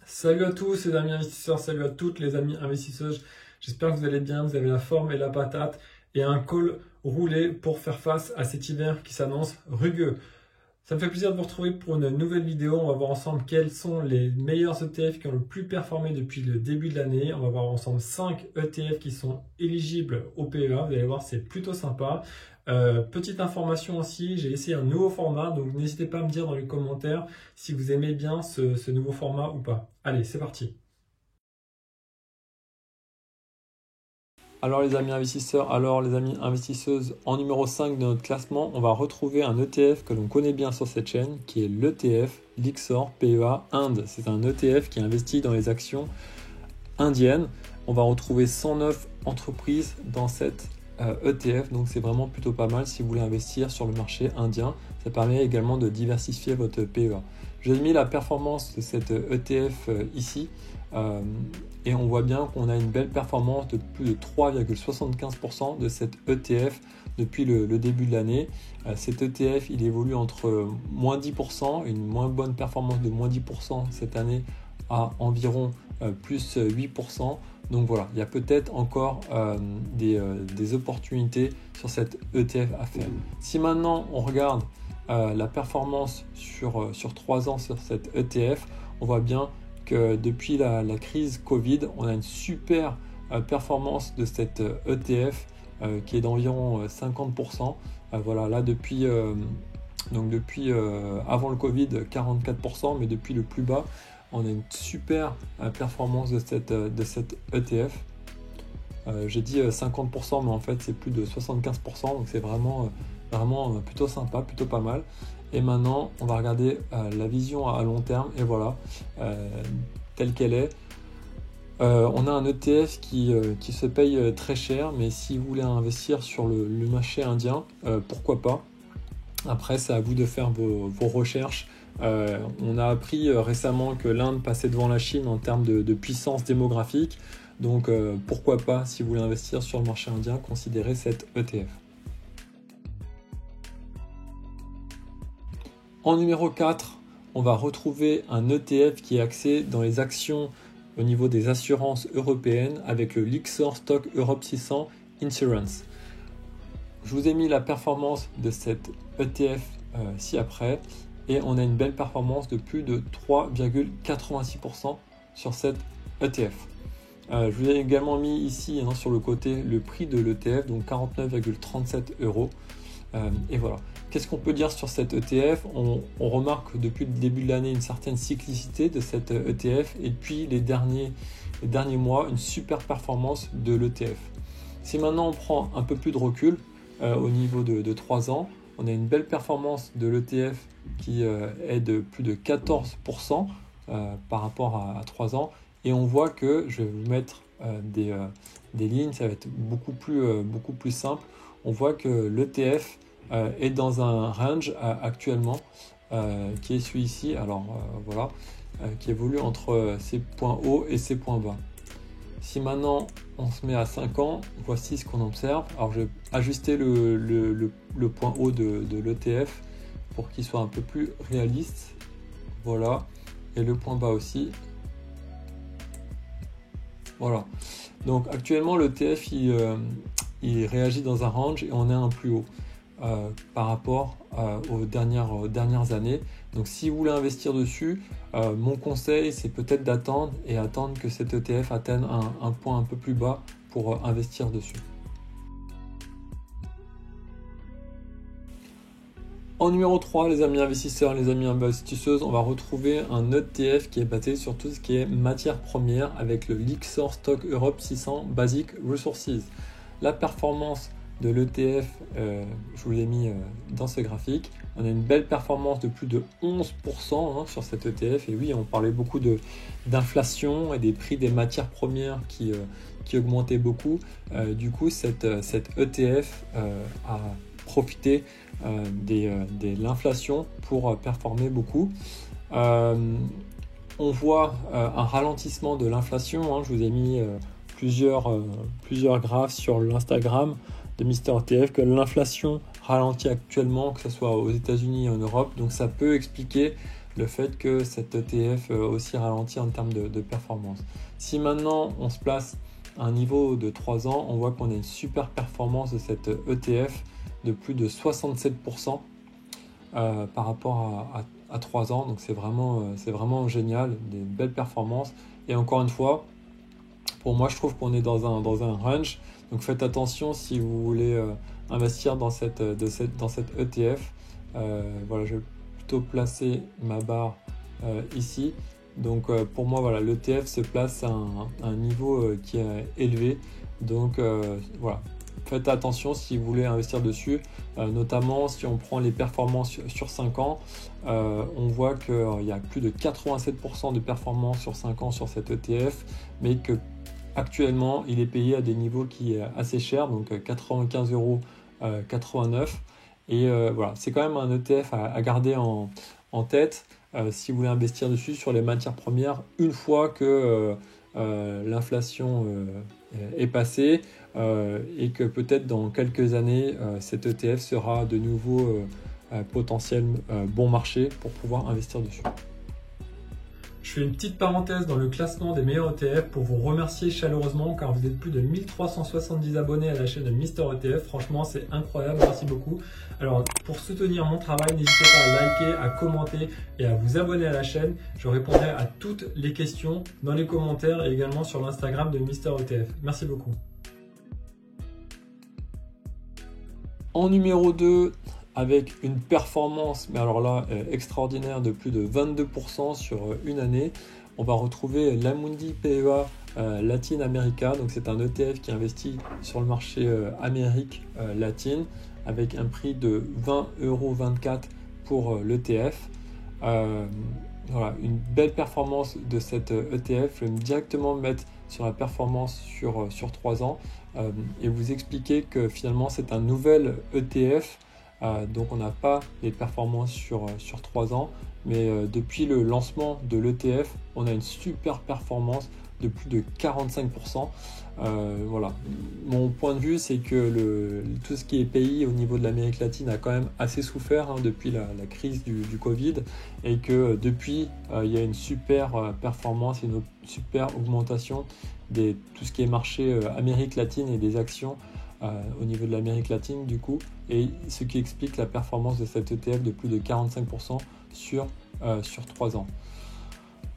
Salut à tous les amis investisseurs, salut à toutes les amis investisseuses. J'espère que vous allez bien, vous avez la forme et la patate et un col roulé pour faire face à cet hiver qui s'annonce rugueux. Ça me fait plaisir de vous retrouver pour une nouvelle vidéo. On va voir ensemble quels sont les meilleurs ETF qui ont le plus performé depuis le début de l'année. On va voir ensemble 5 ETF qui sont éligibles au PEA. Vous allez voir, c'est plutôt sympa. Petite information aussi, j'ai essayé un nouveau format, donc n'hésitez pas à me dire dans les commentaires si vous aimez bien ce nouveau format ou pas. Allez, c'est parti. Alors les amis investisseurs, alors les amis investisseuses, en numéro 5 de notre classement, on va retrouver un ETF que l'on connaît bien sur cette chaîne, qui est l'ETF Lyxor PEA Inde. C'est un ETF qui investit dans les actions indiennes. On va retrouver 109 entreprises dans cette ETF, donc c'est vraiment plutôt pas mal si vous voulez investir sur le marché indien. Ça permet également de diversifier votre PEA. J'ai mis la performance de cette ETF ici et on voit bien qu'on a une belle performance de plus de 3,75% de cette ETF depuis le début de l'année. Cet ETF il évolue entre moins 10%, une moins bonne performance de moins 10% cette année à environ plus 8%. Donc voilà, il y a peut-être encore des opportunités sur cette ETF à faire. Si maintenant on regarde la performance sur 3 ans sur cette ETF, on voit bien que depuis la crise Covid, on a une super performance de cette ETF qui est d'environ 50%. Voilà, là depuis avant le Covid, 44%, mais depuis le plus bas, on a une super performance de cette ETF. J'ai dit 50%, mais en fait c'est plus de 75%, donc c'est vraiment plutôt sympa, plutôt pas mal. Et maintenant, on va regarder la vision à long terme, et voilà, telle qu'elle est. On a un ETF qui se paye très cher, mais si vous voulez investir sur le marché indien, pourquoi pas. Après, c'est à vous de faire vos recherches. On a appris récemment que l'Inde passait devant la Chine en termes de puissance démographique. Donc pourquoi pas, si vous voulez investir sur le marché indien, considérez cette ETF. En numéro 4, on va retrouver un ETF qui est axé dans les actions au niveau des assurances européennes avec le Lyxor Stoxx Europe 600 Insurance. Je vous ai mis la performance de cette ETF ci-après et on a une belle performance de plus de 3,86% sur cette ETF. Je vous ai également mis ici sur le côté le prix de l'ETF, donc 49,37 €. Et voilà. Qu'est-ce qu'on peut dire sur cette ETF ? On remarque depuis le début de l'année une certaine cyclicité de cette ETF et puis les derniers mois, une super performance de l'ETF. Si maintenant on prend un peu plus de recul au niveau de 3 ans, on a une belle performance de l'ETF qui est de plus de 14% par rapport à 3 ans. Et on voit que, je vais vous mettre des lignes, ça va être beaucoup plus simple. On voit que l'ETF est dans un range actuellement qui est celui-ci, voilà, qui évolue entre ses points hauts et ses points bas. Si maintenant on se met à 5 ans, voici ce qu'on observe. Alors je vais ajuster le point haut de l'ETF pour qu'il soit un peu plus réaliste. Voilà, et le point bas aussi. Voilà. Donc actuellement l'ETF il réagit dans un range et on est un plus haut par rapport aux dernières années. Donc si vous voulez investir dessus, mon conseil c'est peut-être d'attendre que cet ETF atteigne un point un peu plus bas pour investir dessus. En numéro 3, les amis investisseurs, les amis investisseuses, on va retrouver un ETF qui est basé sur tout ce qui est matières premières avec le Lyxor Stoxx Europe 600 Basic Resources. La performance de l'ETF, je vous l'ai mis dans ce graphique. On a une belle performance de plus de 11% sur cet ETF. Et oui, on parlait beaucoup d'inflation et des prix des matières premières qui augmentaient beaucoup. Du coup, cet ETF a profité de l'inflation pour performer beaucoup. On voit un ralentissement de l'inflation. Je vous ai mis plusieurs graphes sur l'Instagram de Mister ETF que l'inflation ralentit actuellement, que ce soit aux États-Unis et en Europe. Donc ça peut expliquer le fait que cet ETF aussi ralentit en termes de performance. Si maintenant on se place à un niveau de 3 ans, on voit qu'on a une super performance de cet ETF de plus de 67% par rapport à 3 ans. Donc c'est vraiment génial, des belles performances. Et encore une fois, pour moi, je trouve qu'on est dans un range. Donc faites attention si vous voulez investir dans cet ETF. Voilà, je vais plutôt placer ma barre ici. Donc pour moi, voilà, l'ETF se place à un niveau qui est élevé. Donc voilà, faites attention si vous voulez investir dessus. Notamment si on prend les performances sur 5 ans, on voit qu'il y a plus de 87% de performance sur 5 ans sur cet ETF, mais que actuellement il est payé à des niveaux qui est assez cher, donc 95,89 €. Et voilà, c'est quand même un ETF à garder en tête si vous voulez investir dessus sur les matières premières une fois que l'inflation est passée et que peut-être dans quelques années cet ETF sera de nouveau potentiel bon marché pour pouvoir investir dessus. Je fais une petite parenthèse dans le classement des meilleurs ETF pour vous remercier chaleureusement car vous êtes plus de 1370 abonnés à la chaîne de Mister ETF. Franchement, c'est incroyable. Merci beaucoup. Alors, pour soutenir mon travail, n'hésitez pas à liker, à commenter et à vous abonner à la chaîne. Je répondrai à toutes les questions dans les commentaires et également sur l'Instagram de Mister ETF. Merci beaucoup. En numéro 2, avec une performance, mais alors là, extraordinaire de plus de 22% sur une année, on va retrouver l'Amundi PEA Latin America. Donc c'est un ETF qui investit sur le marché Amérique latine avec un prix de 20,24 € pour l'ETF. Voilà, une belle performance de cet ETF. Je vais directement me mettre sur la performance sur 3 ans et vous expliquer que finalement c'est un nouvel ETF. Donc on n'a pas les performances sur 3 ans, mais depuis le lancement de l'ETF, on a une super performance de plus de 45%. Voilà. Mon point de vue, c'est que tout ce qui est pays au niveau de l'Amérique latine a quand même assez souffert depuis la crise du Covid et que depuis, il y a une super performance et une super augmentation de tout ce qui est marché Amérique latine et des actions au niveau de l'Amérique latine du coup, et ce qui explique la performance de cet ETF de plus de 45% sur 3 ans.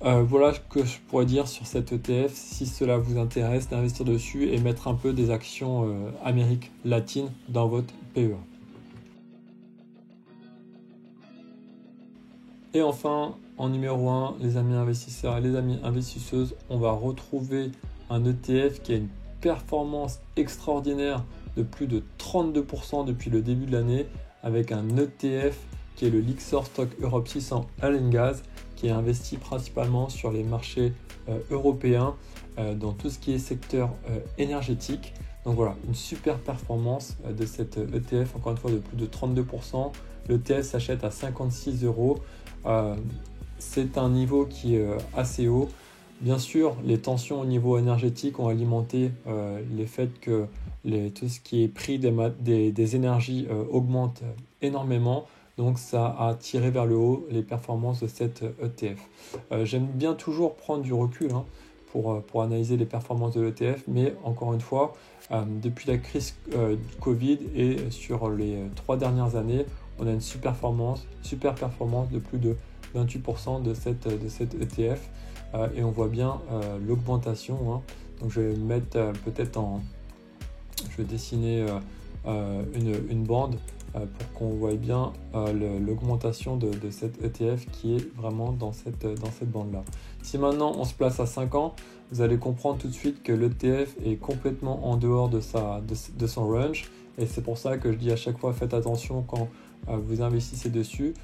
Voilà ce que je pourrais dire sur cet ETF. Si cela vous intéresse d'investir dessus et mettre un peu des actions Amérique latine dans votre PEA. Et enfin, en numéro 1, les amis investisseurs et les amis investisseuses, on va retrouver un ETF qui a une performance extraordinaire de plus de 32% depuis le début de l'année avec un ETF qui est le Lyxor Stock Europe 600 Oil and Gas qui est investi principalement sur les marchés européens dans tout ce qui est secteur énergétique. Donc voilà, une super performance de cet ETF, encore une fois de plus de 32%. L'ETF s'achète à 56 €. C'est un niveau qui est assez haut. Bien sûr, les tensions au niveau énergétique ont alimenté les faits que tout ce qui est prix des énergies augmente énormément. Donc ça a tiré vers le haut les performances de cet ETF. J'aime bien toujours prendre du recul pour analyser les performances de l'ETF, mais encore une fois, depuis la crise du Covid et sur les 3 dernières années, on a une super performance de plus de 28% de cet ETF. Et on voit bien l'augmentation. Donc je vais mettre je vais dessiner une bande pour qu'on voit bien l'augmentation de cet ETF qui est vraiment dans cette bande là. Si maintenant on se place à 5 ans, vous allez comprendre tout de suite que l'ETF est complètement en dehors de son range, et c'est pour ça que je dis à chaque fois faites attention quand vous investissez dessus.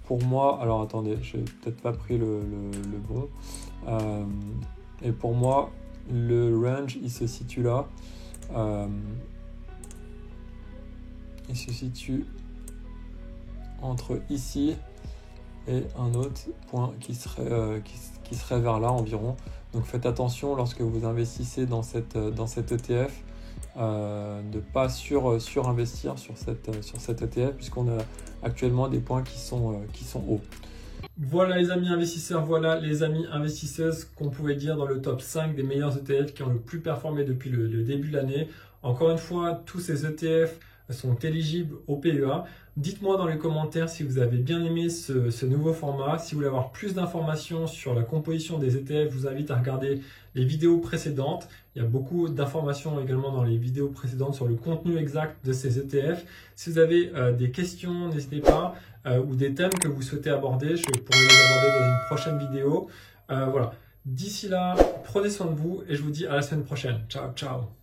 Pour moi, alors attendez, je n'ai peut-être pas pris le bon. Et pour moi, le range, il se situe là. Il se situe entre ici et un autre point qui serait vers là environ. Donc faites attention lorsque vous investissez dans cet ETF de ne pas surinvestir sur cet ETF puisqu'on a actuellement des points qui sont hauts. Voilà les amis investisseurs, voilà les amis investisseuses qu'on pouvait dire dans le top 5 des meilleurs ETF qui ont le plus performé depuis le début de l'année. Encore une fois, tous ces ETF sont éligibles au PEA. Dites-moi dans les commentaires si vous avez bien aimé ce nouveau format. Si vous voulez avoir plus d'informations sur la composition des ETF, je vous invite à regarder les vidéos précédentes. Il y a beaucoup d'informations également dans les vidéos précédentes sur le contenu exact de ces ETF. Si vous avez des questions, n'hésitez pas, ou des thèmes que vous souhaitez aborder, je pourrai les aborder dans une prochaine vidéo. Voilà. D'ici là, prenez soin de vous et je vous dis à la semaine prochaine. Ciao, ciao.